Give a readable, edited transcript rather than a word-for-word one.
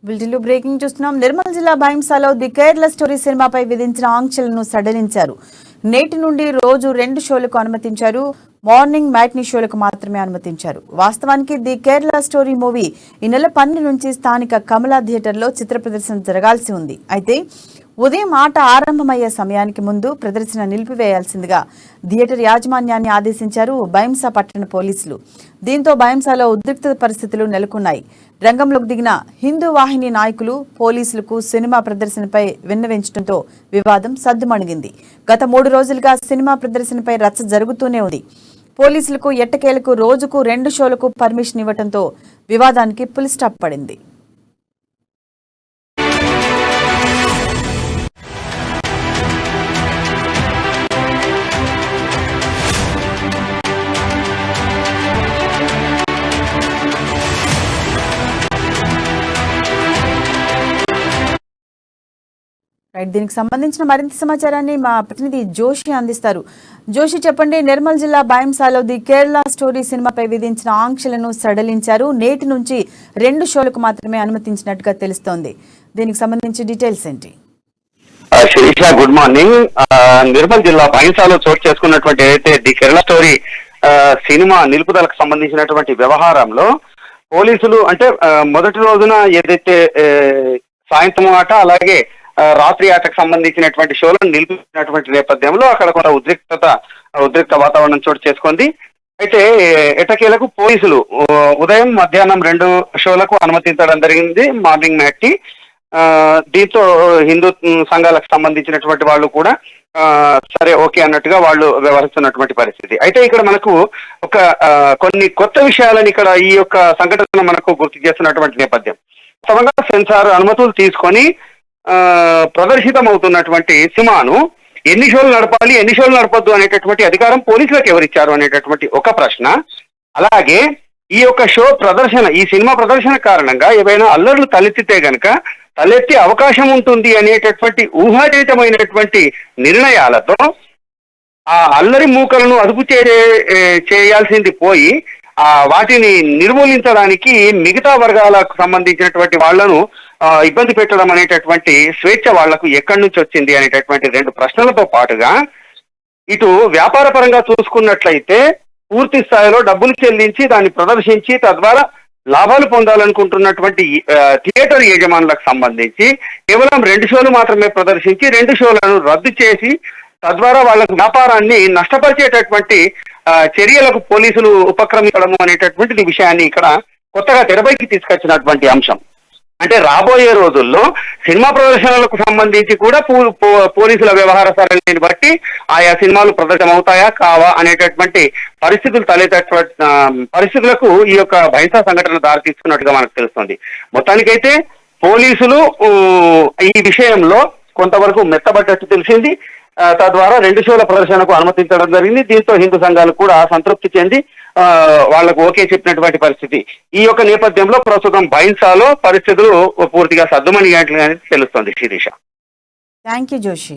బులెటిన్లో బ్రేకింగ్ చూస్తున్నాం. నిర్మల్ జిల్లా భైంసాలో ది కేరళ స్టోరీ సినిమాపై విధించిన ఆంక్షలను సడలించారు. నేటి నుండి రోజు 2 షోలకు అనుమతించారు. మార్నింగ్ మ్యాట్నీ షోలకు మాత్రమే అనుమతించారు. వాస్తవానికి ది కేరళ స్టోరీ మూవీ ఈ నెల 12 నుంచి స్థానిక కమలా థియేటర్లో చిత్ర ప్రదర్శన జరగాల్సి ఉంది. అయితే ఉదయం ఆట ఆరంభమయ్యే సమయానికి ముందు ప్రదర్శన నిలిపివేయాల్సిందిగా థియేటర్ యాజమాన్యాన్ని ఆదేశించారు భైంసా పట్టణ పోలీసులు. దీంతో భైంసాలో ఉద్రిక్త పరిస్థితులు నెలకొన్నాయి. రంగంలోకి దిగిన హిందూ వాహిని నాయకులు పోలీసులకు సినిమా ప్రదర్శనపై విన్నవించడంతో వివాదం సద్దుమణిగింది. గత 3 రోజులుగా సినిమా ప్రదర్శనపై రచ్చ జరుగుతూనే ఉంది. పోలీసులకు ఎట్టకేలకు రోజుకు 2 షోలకు పర్మిషన్ ఇవ్వడంతో వివాదానికి ఫుల్ స్టాప్ పడింది. దీనికి సంబంధించిన మరింత సమాచారాన్ని మా ప్రతినిధి జోషి అందిస్తారు. జోషి, చెప్పండి. నిర్మల్ జిల్లా భైంసాలో ది కేరళ స్టోరీ సినిమాపై విధించిన ఆంక్షలను సడలించారు. నేటి నుంచి 2 షోలకు మాత్రమే అనుమతించినట్టుగా తెలుస్తోంది. దీనికి సంబంధించి డీటెయిల్స్ ఏంటి? Sirisha, good morning. నిర్మల్ జిల్లా భైంసాలో చోటు చేసుకున్నటువంటి ఏదైతే ది కేరళ స్టోరీ సినిమా నిలుపుదలకు సంబంధించినటువంటి వ్యవహారంలో పోలీసులు అంటే మొదటి రోజున ఏదైతే సాయంత్రం ఆట అలాగే రాత్రి ఆటకు సంబంధించినటువంటి షోలను నిలిపినటువంటి నేపథ్యంలో అక్కడ కొంత ఉద్రిక్త వాతావరణం చోటు చేసుకుంది. అయితే ఎటకేలకు పోలీసులు ఉదయం మధ్యాహ్నం 2 షోలకు అనుమతించడం జరిగింది, మార్నింగ్ మ్యాట్కి. దీంతో హిందూ సంఘాలకు సంబంధించినటువంటి వాళ్ళు కూడా సరే ఓకే అన్నట్టుగా వాళ్ళు వ్యవహరిస్తున్నటువంటి పరిస్థితి. అయితే ఇక్కడ మనకు కొన్ని కొత్త విషయాలను ఇక్కడ ఈ యొక్క సంఘటన మనకు గుర్తు చేస్తున్నటువంటి నేపథ్యం. వాస్తవంగా సెన్సార్ అనుమతులు తీసుకొని ప్రదర్శితమవుతున్నటువంటి సినిమాను ఎన్ని షోలు నడపాలి, ఎన్ని షోలు నడపద్దు అనేటటువంటి అధికారం పోలీసులకు ఎవరిచ్చారు అనేటటువంటి ఒక ప్రశ్న. అలాగే ఈ యొక్క ఈ సినిమా ప్రదర్శన కారణంగా ఏవైనా అల్లర్లు తలెత్తితే గనక తలెత్తే అవకాశం ఉంటుంది అనేటటువంటి ఊహాజనితమైనటువంటి నిర్ణయాలతో ఆ అల్లరి మూకలను అదుపు చేయాల్సింది పోయి వాటిని నిర్మూలించడానికి మిగతా వర్గాలకు సంబంధించినటువంటి వాళ్లను ఇబ్బంది పెట్టడం అనేటటువంటి స్వేచ్ఛ వాళ్లకు ఎక్కడి నుంచి వచ్చింది అనేటటువంటి 2 ప్రశ్నలతో పాటుగా ఇటు వ్యాపార పరంగా చూసుకున్నట్లయితే పూర్తి స్థాయిలో డబ్బులు చెల్లించి దాన్ని ప్రదర్శించి తద్వారా లాభాలు పొందాలనుకుంటున్నటువంటి థియేటర్ యజమానులకు సంబంధించి కేవలం 2 షోలు మాత్రమే ప్రదర్శించి 2 షోలను రద్దు చేసి తద్వారా వాళ్ళకు వ్యాపారాన్ని నష్టపరిచేటటువంటి చర్యలకు పోలీసులు ఉపక్రమించడము అనేటటువంటి విషయాన్ని ఇక్కడ కొత్తగా తెరపైకి తీసుకొచ్చినటువంటి అంశం. అంటే రాబోయే రోజుల్లో సినిమా ప్రదర్శనలకు సంబంధించి కూడా పోలీసుల వ్యవహార సరళిని బట్టి ఆయా సినిమాలు ప్రదర్శన అవుతాయా కావా అనేటటువంటి పరిస్థితులకు ఈ యొక్క భైంసా సంఘటన దారితీస్తున్నట్టుగా మనకు తెలుస్తుంది. మొత్తానికైతే పోలీసులు ఈ విషయంలో కొంతవరకు మెత్తబడ్డట్టు తెలిసింది. తద్వారా 2 షోల ప్రదర్శనకు అనుమతించడం జరిగింది. దీంతో హిందూ సంఘాలు కూడా సంతృప్తి చెంది వాళ్లకు ఓకే చెప్పినటువంటి పరిస్థితి. ఈ యొక్క నేపథ్యంలో ప్రస్తుతం భైంసాలో పరిస్థితులు పూర్తిగా సద్దుమణిగినట్లుగా తెలుస్తోంది. Shirisha, thank you Joshi.